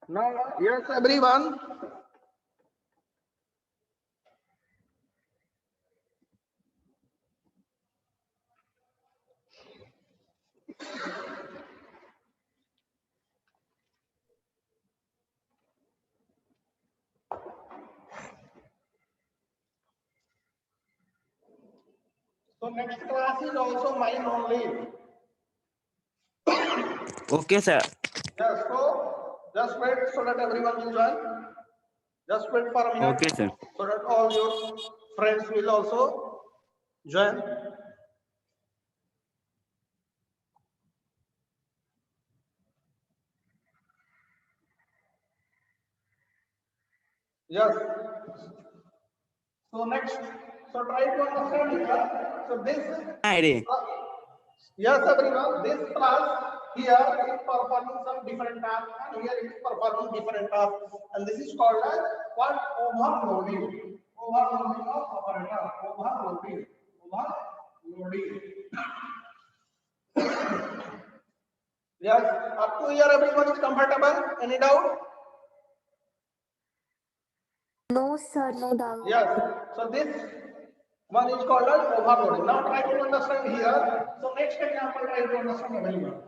Now, yes, everyone. So next class is also mine only. Okay, sir. Yes, so just wait so that everyone will join. Just wait for a minute Okay, sir. so that all your friends will also join. Yes. So next, so try to understand here. So this, Ready. yes, everyone, this class here is performing some different tasks, and here it is performing different tasks, and this is called as what overloading. Overloading of operator. Overloading. Overloading. Yes, up to here everyone is comfortable. Any doubt? No, sir, no doubt. Yes. So this one is called as overloading. Now try to understand here. So next example, try to understand everyone.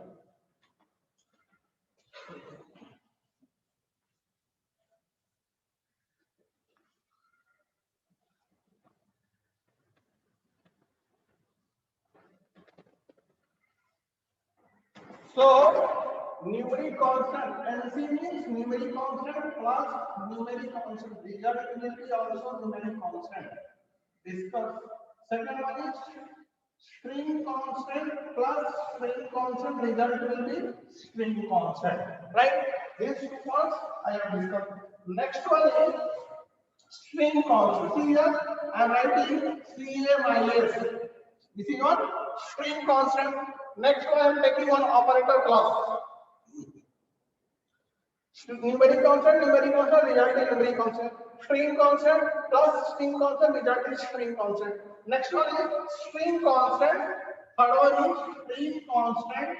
So numeric constant, NC means numeric constant plus numeric constant. Result will be also numeric constant. Discuss. Second one is string constant plus string constant. Result will be string constant. Right? These two ones I have discussed. Next one is string constant. See here, I am writing CAMIS. This is what string constant. Next one I am taking one operator class. Numeric constant, result is numeric constant. String constant plus string constant, result is string constant. Next one is string constant. Third one is string constant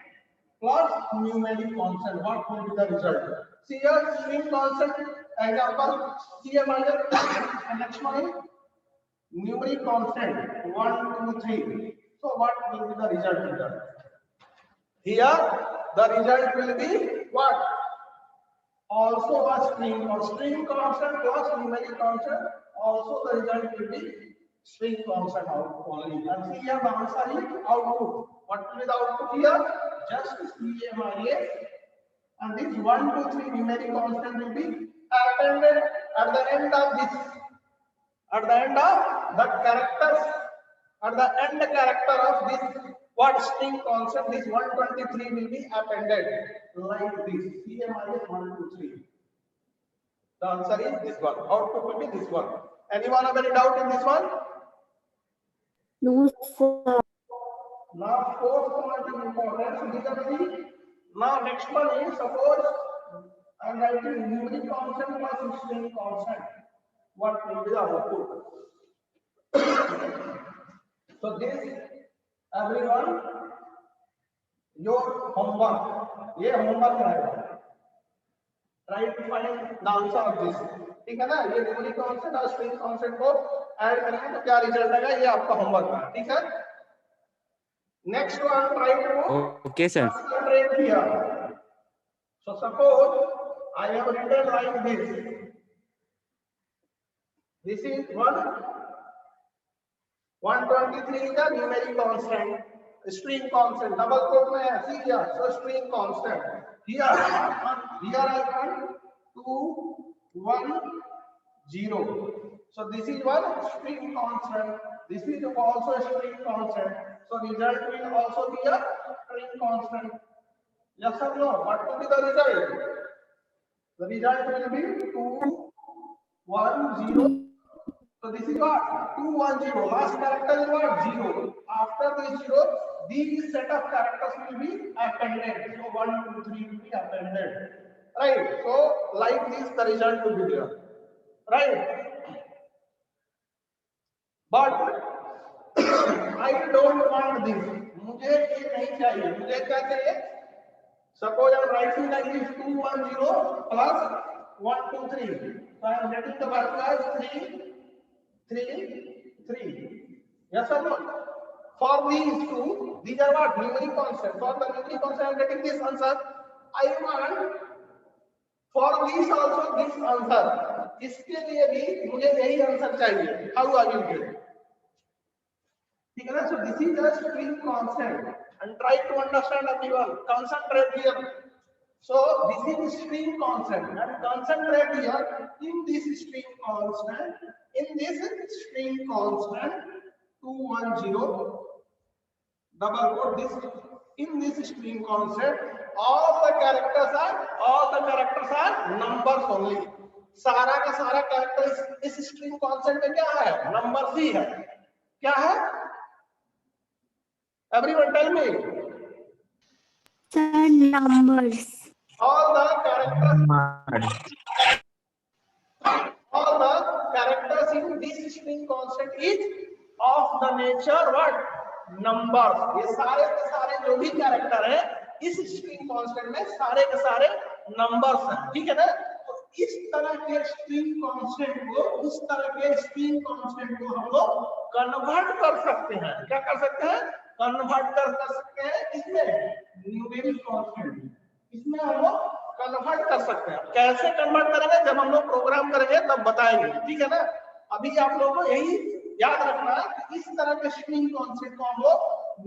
plus numeric constant. What will be the result? See here, string constant example, CMIS, and next one is numeric constant 1, 2, 3. So what will be the result here? Here the result will be what? Also a string or string constant plus numeric constant. Also the result will be string constant out only. And see here the answer is output. What will be the output here? Just CMIS. And this 1, 2, 3 numeric constant will be appended at the end of this. At the end of the characters, at the end character of this what string constant, this 123 will be appended like this. CMIS 123. The answer is this one. Output will be this one. Anyone have any doubt in this one? No, sir. Now fourth point is important. So these are the now next one is suppose I am writing numeric constant plus string constant. What will be the output? So this everyone your homework. ये homework रहेगा. Try to find the answer of this. ठीक है ना? ये numeric constant और string constant को add करेंगे तो क्या रिजल्ट आएगा? ये आपका होमवर्क है. ठीक है? Next one, try to Okay, sir. concentrate here. So suppose I have written like this. This is 123 is the numeric constant, string constant. Double quote में है. See here. So string constant. Here I want 2, 1, 0. So this is one string constant. This is also a string constant. So result will also be a string constant. Yes or no? What will be the result? The result will be 2, 1, 0. So this is what? 2, 1, 0. Last character is what? 0. After this 0, these set of characters will be appended. So 1, 2, 3 will be appended. Right? So like this, the result will be there. Right? But I don't want this. मुझे ये नहीं चाहिए. मुझे क्या चाहिए? Suppose I am writing like this 210 plus 123. So I am getting the value as 3, 3, 3. Yes or no? For these two, these are what? Numeric constant. For the numeric constant, I am getting this answer. I want for these also this answer. इसके लिए भी मुझे यही answer चाहिए. How are you doing? ठीक है ना? So this is a string constant and try to understand everyone. Concentrate here. So this is string constant and concentrate here in this string constant. In this string constant 210 double quote this in this string constant all the characters are numbers only. सारा का सारा character इस string constant में क्या है? Numbers ही है. क्या है? Everyone tell me. Sir, numbers. All the characters in this string constant is of the nature what? Numbers. ये सारे के सारे जो भी कैरेक्टर है इस स्ट्रिंग कांस्टेंट में सारे के सारे नंबर्स हैं. ठीक है ना? तो इस तरह के स्ट्रिंग कांस्टेंट को हम लोग कन्वर्ट कर सकते हैं. क्या कर सकते हैं? कन्वर्ट कर सकते हैं. इसमें न्यूमेरिक कांस्टेंट इसमें हम लोग कन्वर्ट कर सकते हैं. कैसे कन्वर्ट करेंगे? जब हम लोग प्रोग्राम करेंगे तब बताएंगे. ठीक है ना? अभी आप लोगों को यही याद रखना है कि इस तरह के स्ट्रिंग कांस्टेंट को हम लोग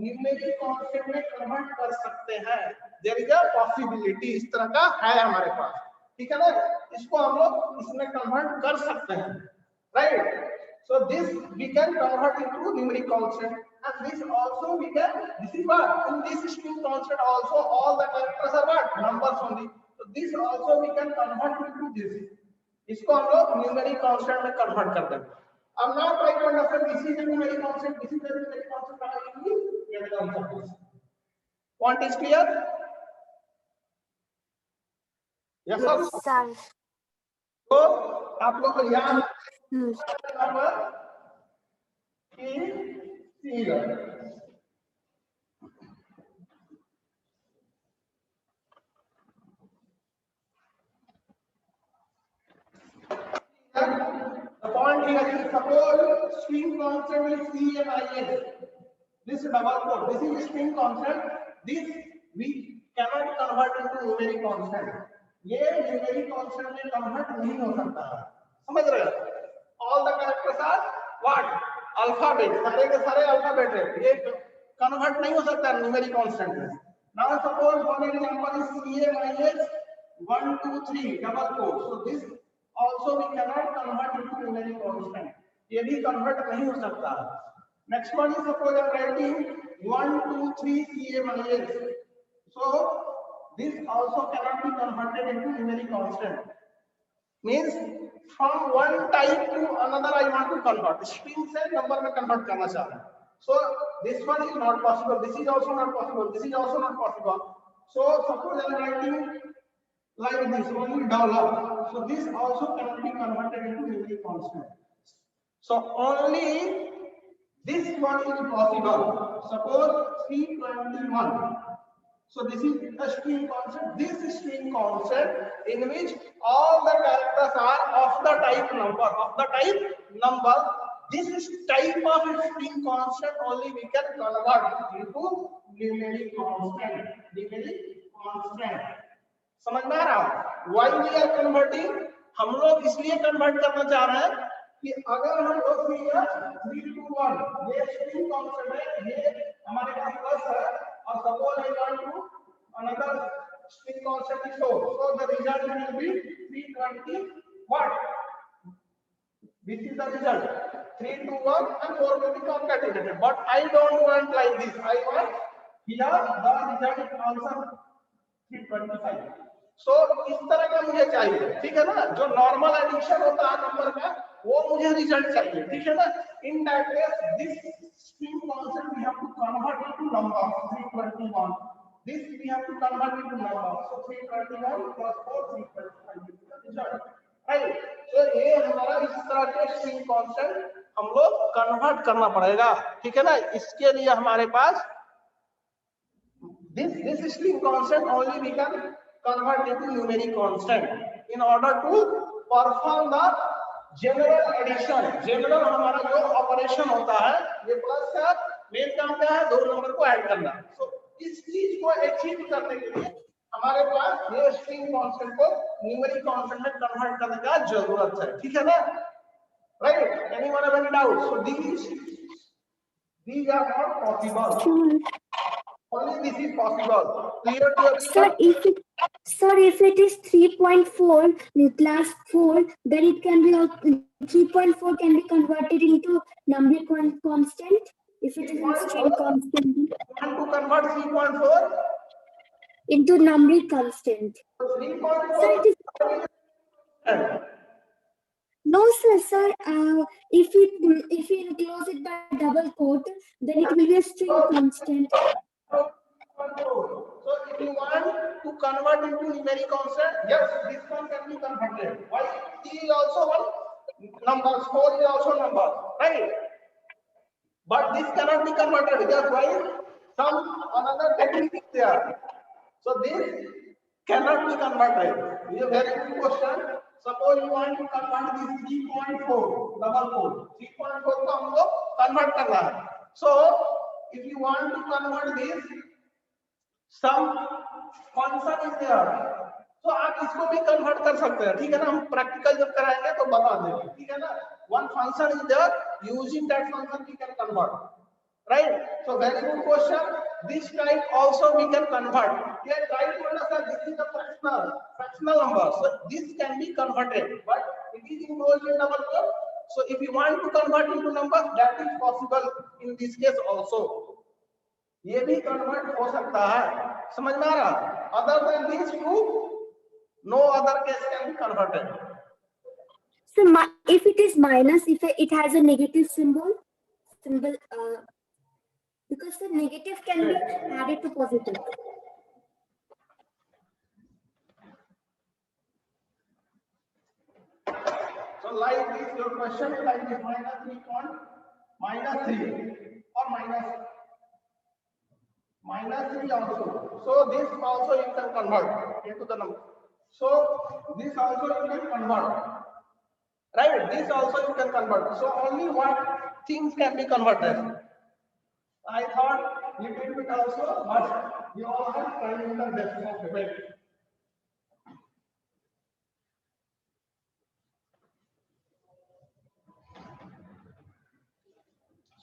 न्यूमेरिक कांस्टेंट में कन्वर्ट कर सकते हैं. There is a possibility. इस तरह का है हमारे पास. ठीक है ना? इसको हम लोग इसमें कन्वर्ट कर सकते हैं. Right? So this we can convert into numeric constant, and this also we can. This is what in this string constant also all the characters are what? Numbers only. So this also we can convert into this. इसको हम लोग numeric constant में convert कर देंगे. अब now try to understand this is a numeric constant. This is a numeric constant. How you get the answer? Point is clear? Yes sir. Yes, sir. तो आप लोग को याद Hmm. The point here is suppose string constant is C and IS. This double quote. This is string constant. This we cannot convert into numeric constant. ये numeric constant में convert नहीं हो सकता है. समझ रहे हो? All the characters are what? Alphabet. सारे के सारे alphabet है. ये convert नहीं हो सकता numeric constant में. Now suppose one example is CMIS 1 2 3 double quote. So this also we cannot convert into numeric constant. ये भी convert नहीं हो सकता. Next one is suppose I am writing 1 2 3 CMIS. So this also cannot be converted into numeric constant. Means from one type to another I want to convert. String से number में convert करना चाह रहा हूँ. So this one is not possible. This is also not possible. This is also not possible. So suppose I am writing like this only dollar. So this also cannot be converted into numeric constant. So only this one is possible. Suppose 321. So this is a string constant. This string constant in which all the characters are of the type number. This is type of string constant only we can convert into numeric constant. समझ में आ रहा? Why we are converting? हम लोग इसलिए convert करना चाह रहे हैं कि अगर हम लोग 321 ये स्ट्रिंग कांस्टेंट है, ये हमारे पास प्लस है और suppose I want to another string constant is 4. So the result will be 320 what? This is the result. 321 and 4 will be concatenated. But I don't want like this. I want here the result is answer 325. So इस तरह का मुझे चाहिए. ठीक है ना? जो normal addition होता है नंबर का वो मुझे रिजल्ट चाहिए. ठीक है ना? In that case, this string constant we have to convert into number 321. This we have to convert into number. So 321 plus 4 325 is the result. Right? So ये हमारा इस तरह के string constant हम लोग कन्वर्ट करना पड़ेगा. ठीक है ना? इसके लिए हमारे पास this string constant only we can convert into numeric constant in order to perform the general addition. general हमारा जो ऑपरेशन होता है ये प्लस का मेन काम क्या है, दो नंबर को ऐड करना. सो इस चीज को अचीव करने के लिए हमारे पास ये स्ट्रिंग कांस्टेंट को न्यूमेरिक कांस्टेंट में कन्वर्ट करने का जरूरत है. ठीक है ना? Right? Anyone have any doubt? So these are not possible. Only this is possible. Clear to everyone? Sir, if it is 3.4 class 4, then it can be 3.4 can be converted into numeric constant. If it is a string constant, you want to convert 3.4 into numeric constant. 3.4. Sir, it is... No, sir. If we close it by double quote, then it will be a string constant. So if you want to convert into numeric constant, yes, this one can be converted. Why? 3 is also one number, 4 is also number, right? But this cannot be converted. That's why some another technique is there. So this cannot be converted. This is a very good question. Suppose you want to convert this 3.4 double quote. 3.4 को हमको convert करना है. So if you want to convert this, some function is there. So आप इसको भी convert कर सकते हैं. ठीक है ना? हम practical जब कराएंगे तो बता देंगे. ठीक है ना? One function is there. Using that function we can convert. Right? So very good question. This type also we can convert. Here try to understand this is a fractional number. So this can be converted, but it is enclosed in double quote. So if you want to convert into numbers, that is possible in this case also. ये भी convert हो सकता है. समझ में आ रहा? Other than these two, no other case can be converted. So if it is minus, if it has a negative symbol, because the negative can be added to positive. So like this, your question is like this: minus 3 or minus 3 also. So this also you can convert into the number. So this also you can convert. Right? This also you can convert. So only one things can be converted. I thought little bit also, but you all have tried in the best of way.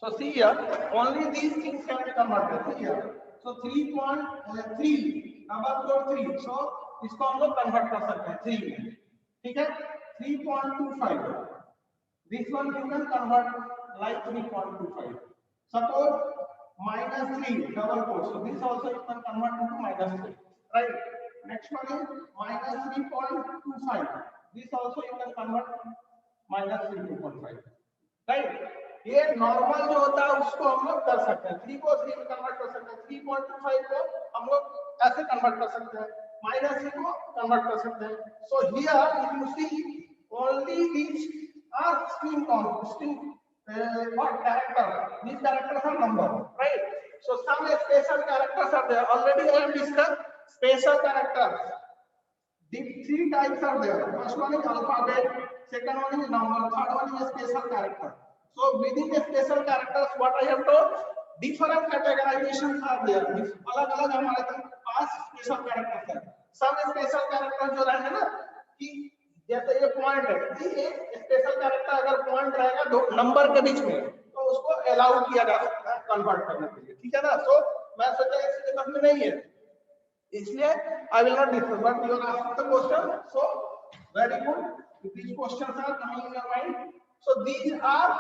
So see here, only these things can be converted. See here. So 3.3 number 3. So इसको हम लोग convert कर सकते हैं 3 में. ठीक है? 3.25. This one you can convert like 3.25. Suppose minus 3 double quote. So this also you can convert into minus 3. Right? Next one is minus 3.25. This also you can convert minus 3.5. Right? ये normal जो होता है उसको हम लोग कर सकते हैं. 3 को 3 में कन्वर्ट कर सकते हैं. 3.25 को हम लोग ऐसे कन्वर्ट कर सकते हैं. minus 3 को कन्वर्ट कर सकते हैं. So here if you see only these are string what character? These characters are number, right? So some special characters are there. Already I have discussed special characters. The 3 types are there. First one is alphabet, second one is number, third one is special character. So within the special characters, what I have told, different categorizations are there. अलग-अलग हमारे पास special characters हैं. Some special characters जो रहेंगे ना कि जैसे ये point है, कि एक स्पेशल कैरेक्टर अगर पॉइंट रहेगा दो नंबर के बीच में तो उसको अलाउ किया जा सकता है कन्वर्ट करने के लिए. ठीक है ना? सो मैं सोचा इसी के में नहीं है, इसलिए I will not discuss, but you are asking the question. So very good. These questions are coming in your mind. So these are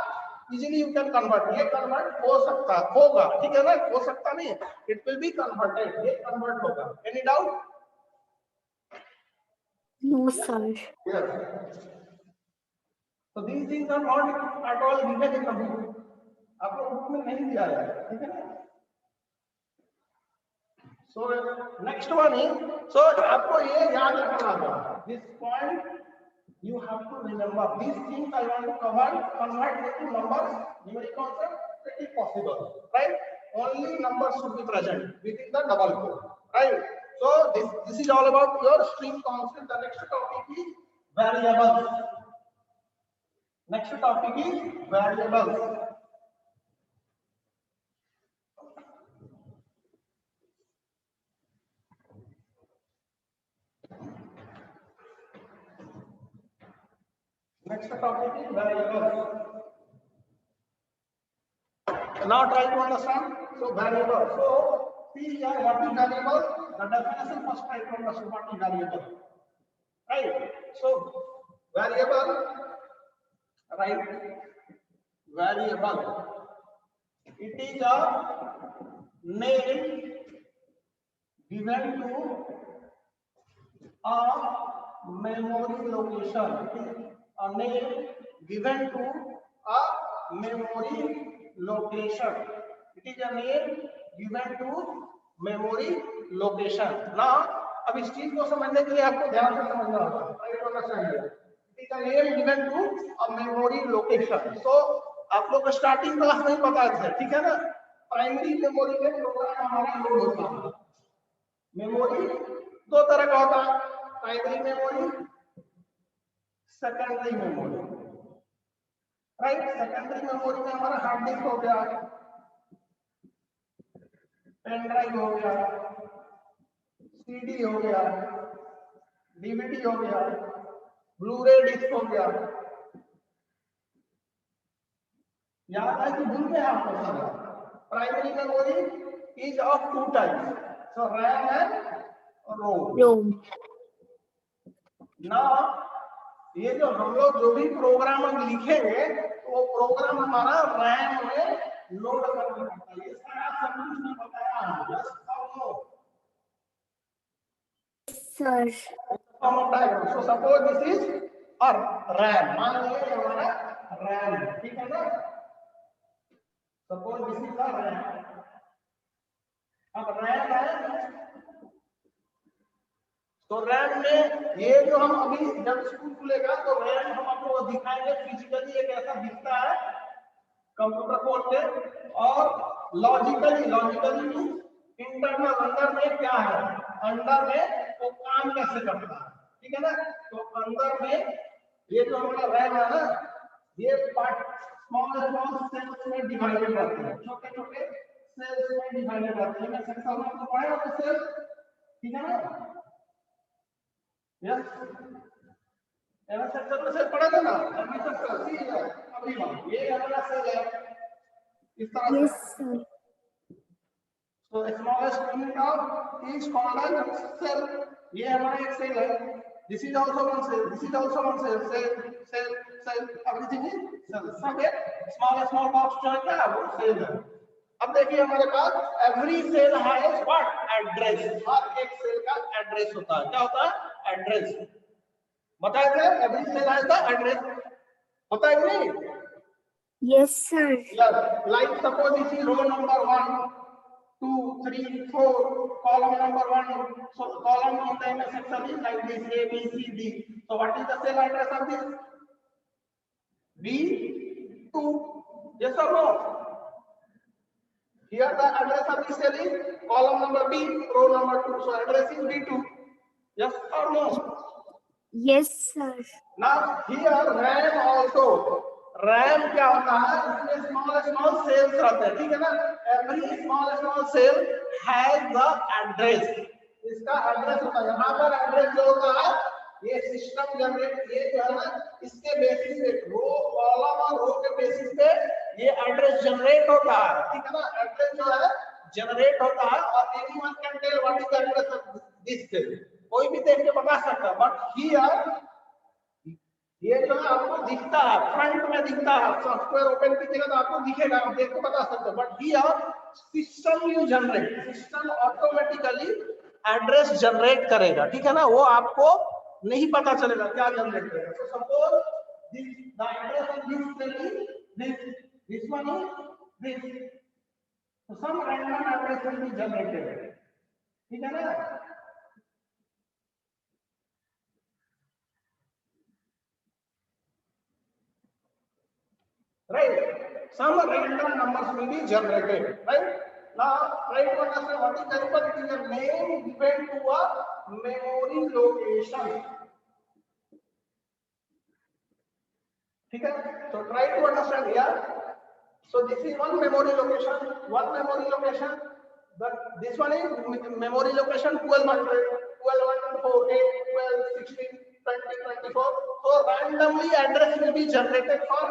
easily you can convert. ये convert हो सकता होगा. ठीक है ना? हो सकता नहीं, it will be converted. ये convert होगा. Any doubt? No, sir. Yes. So these things are not at all written in the book. आपको बुक में नहीं दिया है. ठीक है ना? So next one is, so आपको ये याद रखना होगा. This point you have to remember. These things I want to convert into numbers, numeric concept, pretty possible, right? only numbers should be present within the double quote, right? So this is all about your string constant. The next topic is variables. Next topic is variables. Next topic is variables. Now try to understand. So variable. So see here what is variable. The definition first try to understand what is variable. Right. So variable. Right. Variable. It is a name given to a memory location. It is a name given to a memory location. It is a name given to memory location. Now अब इस चीज को समझने के लिए आपको ध्यान से समझना होगा. Try to understand it. It is a name given to a memory location. So आप लोग को स्टार्टिंग क्लास में पता है, ठीक है ना? प्राइमरी मेमोरी में प्रोग्राम हमारा लोड होता है. मेमोरी दो तरह का होता है, primary memory, secondary memory. Right. Secondary memory में हमारा हार्ड डिस्क हो गया, पेन ड्राइव हो गया, सीडी हो गया, डीवीडी हो गया, ब्लूरे डिस्क हो गया. याद है कि भूल गए आपको सब. Primary memory is of two types, so RAM and ROM. ना ये जो हम लोग जो भी प्रोग्राम लिखेंगे तो वो प्रोग्राम हमारा रैम में लोड करना पड़ता है. ये सारा सब कुछ मैं बताया हूं. यस और no sir. So suppose this is और रैम. मान लीजिए ये हमारा रैम, ठीक है ना? Suppose this is the RAM. अब रैम है तो रैम में ये जो हम अभी जब स्कूल खुलेगा तो रैम हम आपको दिखाएंगे फिजिकली. एक ऐसा दिखता है कंप्यूटर खोल के, और लॉजिकली इंटरनल अंदर में क्या है, अंदर में वो काम कैसे करता है. ठीक है ना? तो अंदर में ये जो हमारा रैम है ना, ये पार्ट स्मॉल सेल्स में डिवाइडेड रहते हैं. छोटे छोटे सेल्स में डिवाइडेड रहते हैं. मैं सेक्शन में आपको पढ़ाया था सेल, ठीक है ना? यस. एमएस सेक्शन में सेल पढ़ा था ना. एमएस सेक्शन सी है अभी ये हमारा सेल है इस तरह से. So smallest unit of is called as cell. ये हमारा एक सेल है. This is also one cell, this is also one cell. Cell everything is cell. सब एक स्मॉल बॉक्स जो है क्या वो सेल है. अब देखिए हमारे पास every cell has what address. हर एक सेल का एड्रेस होता है. क्या होता है? एड्रेस. बताए थे every cell has the address. बताए नहीं? Yes sir. Like suppose this is row number 1 2 3 4 column number 1. So column in the MS section is like this: A B C D. So what is the cell address of this? B2. Yes or no? Here the address of this cell is column number B, row number 2. So address is B2. Yes or no? Yes sir. Now here RAM also. RAM क्या होता है? इसमें small cells रहते हैं. ठीक है ना? Every small cell has the address. इसका एड्रेस होता है. यहाँ पर एड्रेस जो होता है ये सिस्टम जनरेट, ये जो है ना इसके बेसिस पे रो कॉलम और रो के बेसिस पे ये एड्रेस जनरेट होता है. ठीक है ना? एड्रेस जो है जनरेट होता है और anyone can tell what is the address of this cell. कोई भी देख के बता सकता है. बट हियर ये जो आपको दिखता है फ्रंट में दिखता है. सॉफ्टवेयर ओपन कीजिएगा तो आपको दिखेगा, आप देख के बता सकते हो. But here system you generate, system automatically address generate करेगा. ठीक है ना? वो आपको नहीं पता चलेगा क्या जनरेट करेगा. So suppose this the address of this cell is this one is this. So some random address will be generated. ठीक है ना? Right? Some random numbers will be generated. Right? Now try to understand what is variable. It is a name given to a memory location. ठीक है? So try to understand here. So this is one memory location. One memory location. This one is memory location 1200, 1204, 8, 12, 16, 20, 24. So randomly address will be generated for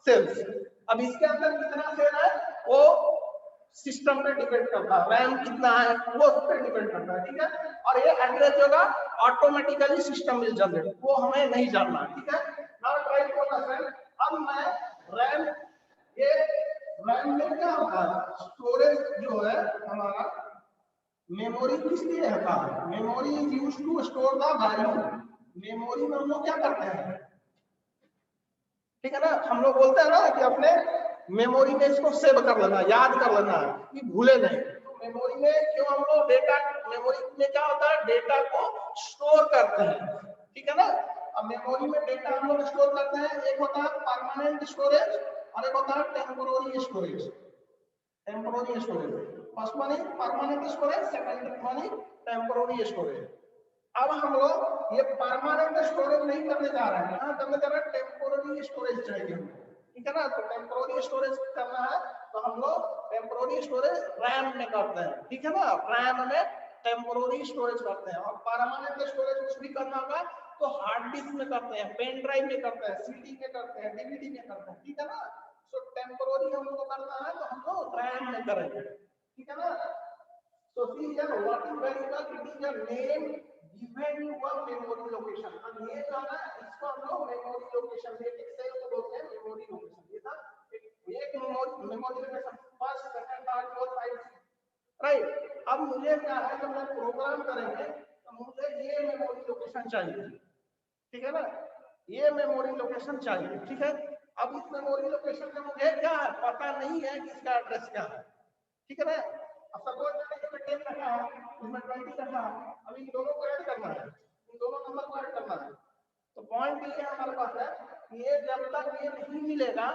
cells. अब इसके अंदर कितना cell है वो system पे depend करता है, रैम कितना है वो उस पे डिपेंड करता है, ठीक है। और ये एड्रेस होगा ऑटोमेटिकली सिस्टम विल जनरेट, वो हमें नहीं जानना, ठीक है। Now try to understand. अब मैं रैम, ये रैम में क्या होता है, स्टोरेज जो है हमारा, मेमोरी किस लिए होता है, memory is used to store the value. Memory में हम लोग क्या करते हैं, ठीक है ना, हम लोग बोलते हैं ना कि अपने मेमोरी में इसको सेव कर लेना, याद कर लेना कि भूले नहीं। तो मेमोरी में क्यों हम लोग डेटा, मेमोरी में क्या होता है, डेटा को स्टोर करते हैं, ठीक है ना। अब मेमोरी में डेटा हम लोग स्टोर करते हैं, एक होता है परमानेंट स्टोरेज और एक होता है temporary storage. Temporary storage, first one is permanent storage, second one is temporary storage. अब हम लोग ये परमानेंट स्टोरेज नहीं करने जा रहे हैं, यहाँ करने जा रहे हैं टेम्पोररी स्टोरेज चाहिए, ठीक है ना। तो टेम्पोररी स्टोरेज करना है तो हम लोग टेम्पोररी स्टोरेज रैम में करते हैं, ठीक है ना, रैम में टेम्पोररी स्टोरेज करते हैं। और परमानेंट स्टोरेज कुछ भी करना होगा तो हार्ड डिस्क में करते हैं, पेन ड्राइव में करते हैं, सीडी में करते हैं, डीवीडी में करते हैं, ठीक है ना। सो टेम्पोररी हम लोग को करना है तो हम लोग रैम में करेंगे, ठीक है ना। So see here what is variable, it is a name given to a memory location। अब ये जो है इसको हम लोग मेमोरी लोकेशन, एक सेल को बोलते हैं मेमोरी लोकेशन। ये था एक memory location, first, second, third, fourth, five, right. अब मुझे क्या है, जब मैं प्रोग्राम करेंगे तो मुझे ये मेमोरी लोकेशन चाहिए, ठीक है ना, ये मेमोरी लोकेशन चाहिए, ठीक है। अब इस मेमोरी लोकेशन में मुझे क्या है, पता नहीं है कि इसका एड्रेस क्या है, ठीक है ना। अब सपोज मैंने इसमें 10 रखा है, इसमें 20 रखा है, अब इन दोनों को ऐड करना है, इन दोनों नंबर को ऐड करना है। तो पॉइंट ये हमारे पास है कि ये जब तक ये नहीं मिलेगा,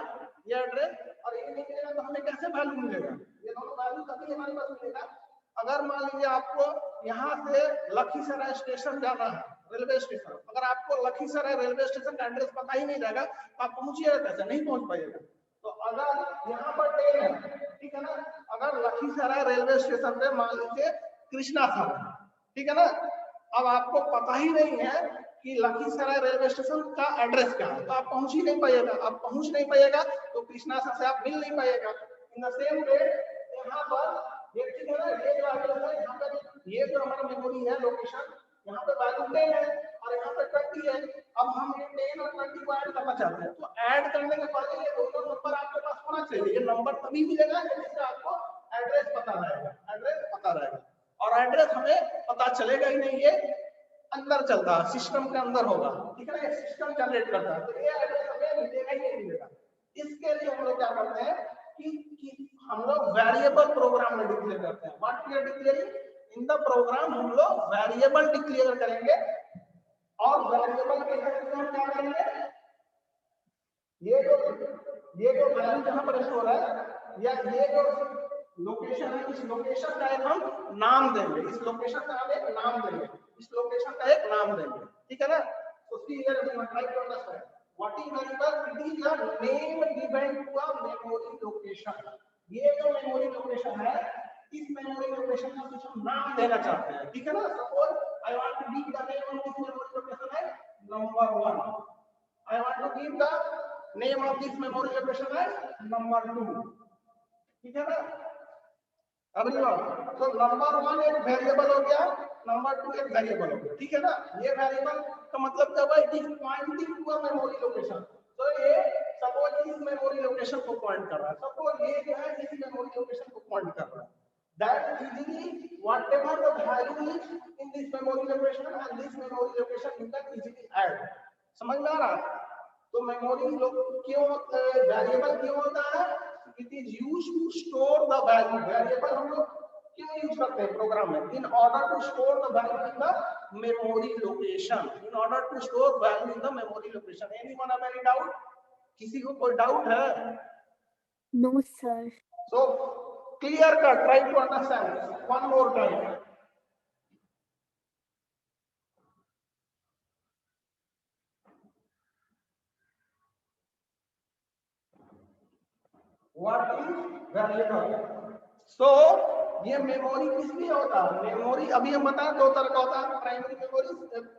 ये एड्रेस और ये नहीं मिलेगा तो हमें कैसे वैल्यू मिलेगा, ये दोनों वैल्यू तभी हमारे पास मिलेगा। अगर मान लीजिए आपको यहाँ से लखीसराय स्टेशन जाना है, रेलवे स्टेशन, अगर आपको लखीसराय रेलवे स्टेशन का एड्रेस पता ही नहीं रहेगा तो आप पहुंचिएगा कैसे, नहीं पहुंच पाइएगा। तो अगर यहाँ पर ट्रेन है, ठीक है ना, अगर लखीसराय रेलवे स्टेशन पे मान लीजिए कृष्णा था, ठीक है ना, अब आपको पता ही नहीं है कि लखीसराय रेलवे स्टेशन का एड्रेस क्या है, तो आप पहुंच ही नहीं पाइएगा। आप पहुंच नहीं पाइएगा तो कृष्णा से आप मिल नहीं पाइएगा। इन द सेम वे यहाँ पर ये, ठीक है ना, ये जो एड्रेस है, यहाँ पे ये जो हमारा मेमोरी है लोकेशन, यहाँ पे वैल्यू 10 है और यहाँ पे 20 है। अब हम ये 10 और 20 को ऐड करना चाहते हैं, तो ऐड करने के पहले ये दोनों नंबर आपके पास होना चाहिए। ये नंबर तभी मिलेगा जब इससे आपको एड्रेस पता रहेगा, एड्रेस पता रहेगा। और एड्रेस हमें पता चलेगा ही नहीं, ये अंदर चलता है, सिस्टम के अंदर होगा, ठीक है ना, सिस्टम जनरेट करता है, तो ये एड्रेस हमें मिलेगा ही नहीं मिलेगा। इसके लिए हम लोग क्या करते हैं कि हम लोग वेरिएबल प्रोग्राम में डिक्लेयर करते हैं। What we are declaring in the program, हम लोग वेरिएबल डिक्लेयर करेंगे। और वेरिएबल के हिसाब से हम क्या करेंगे, ये जो वैल्यू जहां पर स्टोर है या ये जो लोकेशन है, इस लोकेशन का एक हम नाम देंगे, इस लोकेशन का हम एक नाम देंगे, इस लोकेशन का एक नाम देंगे, ठीक है ना। तो see here we try to understand what is variable, it is the name given to a memory location. ये जो मेमोरी लोकेशन है, इस मेमोरी लोकेशन का कुछ हम नाम देना चाहते हैं, ठीक है ना। Suppose I want to give the name of this memory location है number 1, I want to give the name of this memory location है नंबर 2, ठीक है ना। तो नंबर 1 एक वेरिएबल हो गया, नंबर 2 एक वेरिएबल हो गया, ठीक है ना। ये वेरिएबल का मतलब क्या हुआ, it is pointing to a memory location. तो ये सपोज इस मेमोरी लोकेशन को पॉइंट कर रहा है, सपोज ये जो है इस मेमोरी लोकेशन को पॉइंट कर रहा है। That easily whatever the value is in this memory location and this memory location you can easily add. समझ में आ रहा है। तो मेमोरी क्यों वेरिएबल क्यों होता है, it is used to store the value. Variable हम लोग क्यों यूज करते हैं प्रोग्राम में, in order to store the value in the memory location, in order to store value in the memory location. Anyone have any doubt, किसी को कोई doubt है? No sir. So clear cut, try to understand one more time. What is variable? So ये memory किस लिए होता है? Memory अभी हम बताएं दो तरह का होता है, primary memory,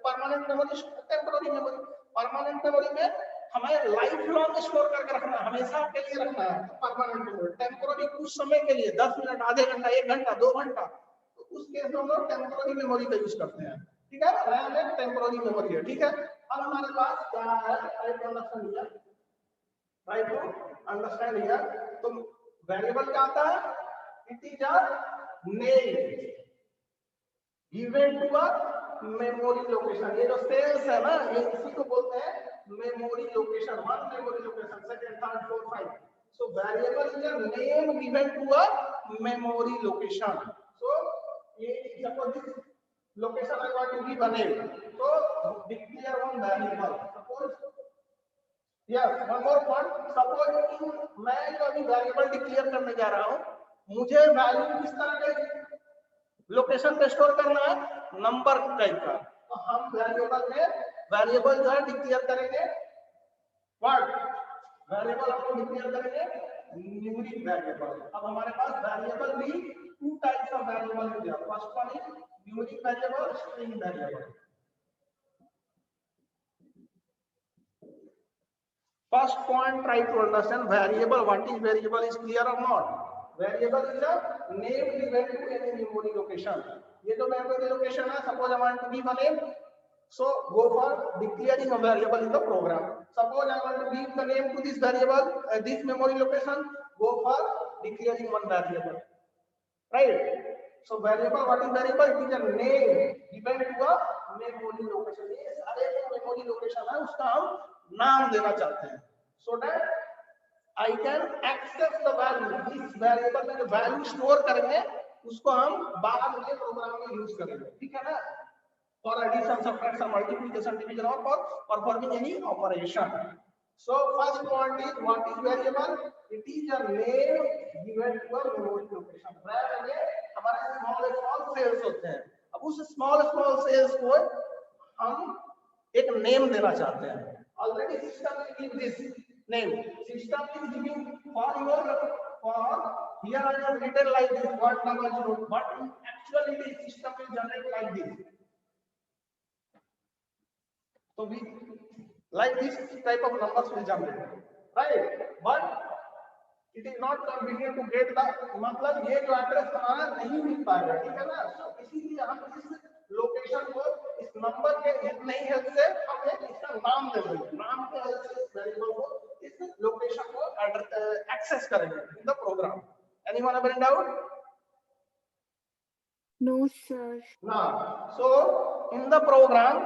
permanent memory, temporary memory. Permanent memory में हमें लाइफ लॉन्ग स्टोर करके रखना है, हमेशा के लिए रखना है, परमानेंट मेमोरी। टेम्पोररी कुछ समय के लिए, 10 मिनट, आधे घंटा, 1 घंटा, 2 घंटा, तो उस केस में हम लोग टेम्पोररी मेमोरी का यूज करते हैं। ठीक है, रैम एक टेम्पोररी मेमोरी है। ठीक है, अब हमारे पास क्या है, ट्राई टू अंडरस्टैंड हियर। तो वेरिएबल क्या आता है? Integer name given to a memory location. ये जो सेल्स है ना, ये इसी को बोलते हैं memory location. One memory location, second, third, fourth, five. So variable is a name given to a memory location. So ये suppose this location I want to give a name, so declare one variable. Suppose yes, one more point. Suppose मैं जो अभी variable declare करने जा रहा हूँ, मुझे value किस तरह के लोकेशन पे स्टोर करना है? नंबर टाइप का। तो हम वेरिएबल जो है डिक्लेयर करेंगे व्हाट? वेरिएबल हम डिक्लेयर करेंगे न्यूमेरिक वेरिएबल। अब हमारे पास वेरिएबल भी टू टाइप्स ऑफ वेरिएबल है। First one is numeric variable, string variable. First point, try to understand variable. What is variable is clear or not? Variable is a name given to any memory location. ये जो memory location है, suppose I want to give a name, so go for declaring a variable in the program. Suppose I want to give the name to this variable, this memory location, go for declaring one variable, right? So variable, what is variable? It is a name given to a memory location. ये सारे जो memory location है, उसका हम नाम देना चाहते हैं, so that I can access the value. इस वेरिएबल में जो वैल्यू स्टोर करेंगे उसको हम बाद में प्रोग्राम में यूज करेंगे। ठीक है ना? For addition, subtraction, multiplication, division, or for performing any operation. So first point is what is variable? It is a name given to a memory location. RAM में हमारे small cells होते हैं। अब उस small cells को हम एक name देना चाहते हैं। Already system will give this name. System is giving for here I have written like this, what number 0, but actually the system will generate like this. So we like this type of numbers will generate, right? But it is not convenient to get the, मतलब ये जो address हमारा नहीं मिल पाएगा। ठीक है ना? तो इसीलिए हम इस लोकेशन को, इस नंबर के इतने ही हेल्प से हम इसका नाम दे देंगे। नाम के हेल्प से इस वेरिएबल को, इस लोकेशन को एक्सेस करेंगे in the program. Anyone have any doubt? No, sir. Now, so in the program,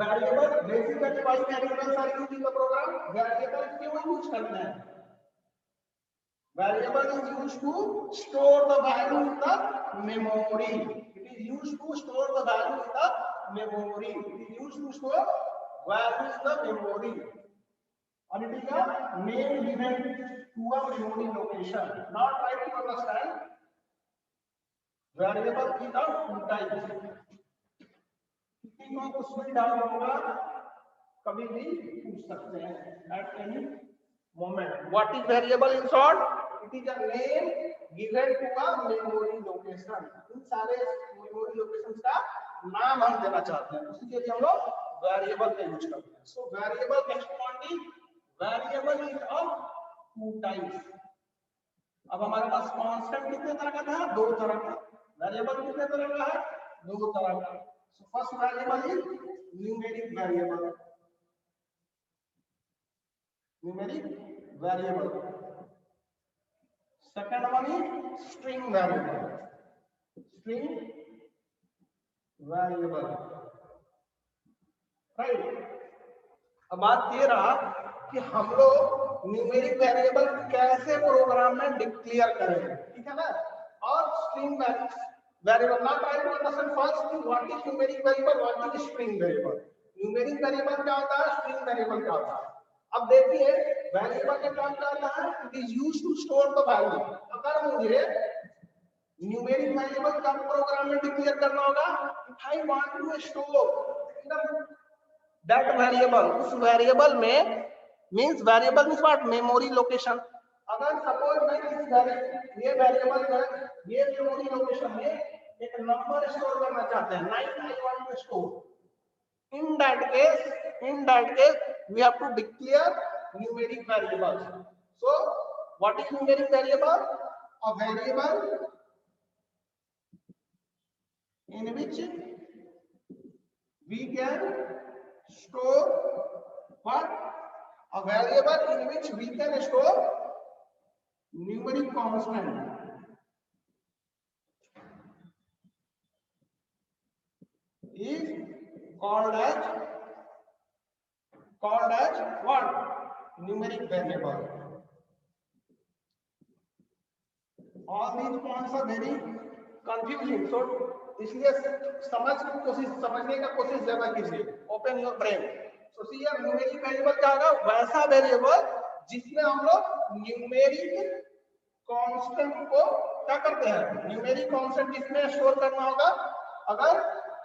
variable basically why variables are used in the program? Variable क्यों यूज करना है? Variable is used to store the value in the memory. It is used to store the value in the memory. It is used to store value in the memory. And it is a name given to a memory location. Now try to understand. Variable is of two types. किसी को कुछ भी डालना होगा, कभी भी पूछ सकते हैं at any moment. What is variable in short? It is a name given to a memory location. इन सारे memory locations का नाम हम देना चाहते हैं, उसी के लिए हम लोग variable का यूज करते हैं. So variable next point is variable is of two types. अब हमारे पास कांस्टेंट कितने तरह का था? दो तरह का. वेरिएबल कितने तरह का है? दो तरह का. So first variable is numeric variable. Numeric variable. Second one is string variable. String variable. Right? अब बात ये रहा कि हम लोग न्यूमेरिक वेरिएबल कैसे प्रोग्राम में डिक्लेयर करेंगे. ठीक है ना? और string variable. Now try to understand first what is numeric variable, what is string variable. Numeric variable क्या होता है, स्ट्रिंग वेरिएबल क्या होता है. अब देखिए वेरिएबल का काम करता है, it is used to store the value. अगर मुझे न्यूमेरिक वेरिएबल का प्रोग्राम में डिक्लेयर करना होगा, if I want to store that variable, उस वेरिएबल में means variable means what, memory location. अगर सपोज मैं ये वेरिएबल में ये मेमोरी लोकेशन में एक नंबर स्टोर करना चाहते हैं, 9 I want to store, in that case we have to declare numeric variables. So what is numeric variable? A variable in which we can store what? A variable in which we can store numeric constant. Is called as what? Numeric variable. All these points are very confusing, so इसलिए समझने का कोशिश ज्यादा कीजिए। Open your brain. So see here, numeric variable क्या होगा? वैसा variable जिसमें हम लोग न्यूमेरिक कांस्टेंट को क्या करते हैं, न्यूमेरिक कांस्टेंट जिसमें स्टोर करना होगा, अगर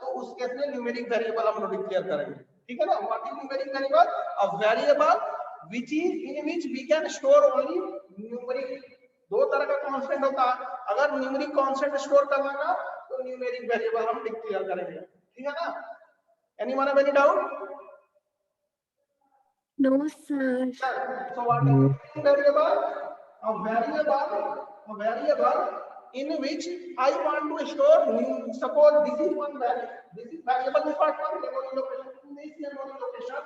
तो उस केस में न्यूमेरिक वेरिएबल हम लोग डिक्लेयर करेंगे। ठीक है ना? What is numeric variable? A variable which is in which we can store only numeric. दो तरह का कांस्टेंट होता है, अगर न्यूमेरिक कांस्टेंट स्टोर करना है तो न्यूमेरिक वेरिएबल हम डिक्लेयर करेंगे। ठीक है ना? Anyone have any doubt? No, sir. So what is variable? A variable in which I want to store, suppose this is one variable, this is variable is what? Memory location. In this memory location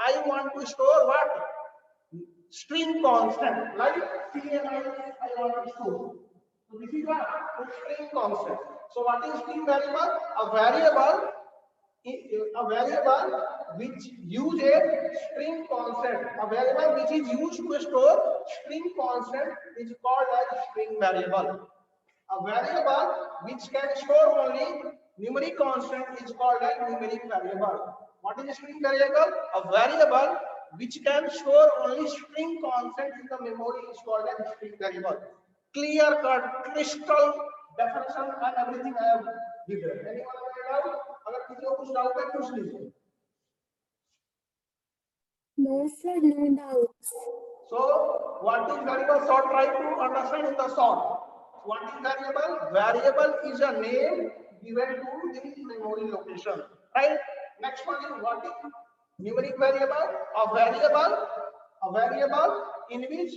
I want to store what? String constant, like CNI I want to store. So this is what? A string constant. So what is string variable? A variable which use a string constant. A variable which is used to store string constant is called as string variable. A variable which can store only numeric constant is called as numeric variable. What is a string variable? A variable which can store only string constant in the memory is called as string variable. Clear cut, crystal definition and everything I have given. Anyone have any doubt? अगर किसी को कुछ doubt है पूछ लीजिए। No, sir, no doubts. So what is variable? So try to understand in the short. What is variable? Variable is a name given to the memory location. Right? Next one is what is numeric variable? A variable in which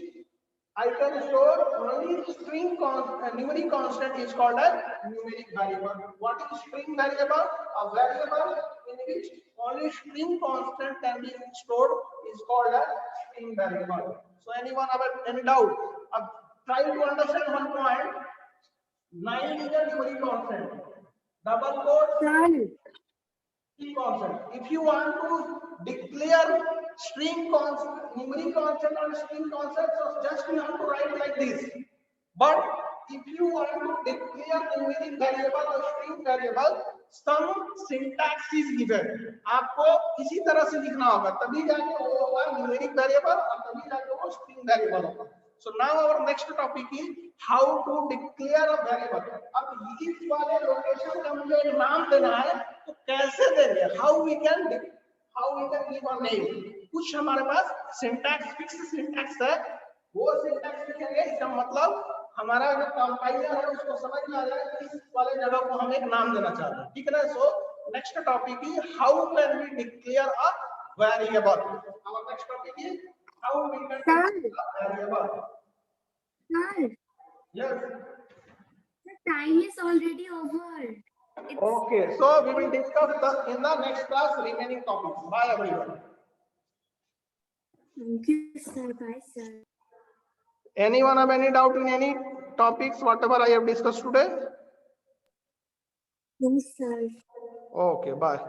I can store only string numeric constant is called as numeric variable. What is string variable? A variable in which only string constant can be stored is called as string variable. So anyone have any doubt? Try to understand one point. 9 is a numeric constant. Double quote string constant. If you want to declare string constant, numeric constant or string constant, so just you have to write like this. But if you want to declare numeric variable or string variable, some syntax is given. आपको इसी तरह से लिखना होगा, तभी जाके वो होगा numeric variable और तभी जाके वो string variable होगा. So now our next topic is how to declare a variable. अब इस वाले लोकेशन का मुझे नाम देना है, तो कैसे देंगे? How we can give a name? कुछ हमारे पास सिंटैक्स, फिक्स सिंटैक्स है, वो सिंटैक्स लिखेंगे। इसका मतलब हमारा जो कंपाइलर है उसको समझ में आ जाए कि इस वाले जगह को हम एक नाम देना चाहते हैं। ठीक है ना? So next topic is how can we declare a variable. Our next topic is how we can declare a variable. Sir, Yes. the time is already over. Okay, so we will discuss in the next class remaining topics. Bye everyone. Thank you, sir. Bye, sir. Anyone have any doubt in any topics whatever I have discussed today? No, sir. Okay, bye.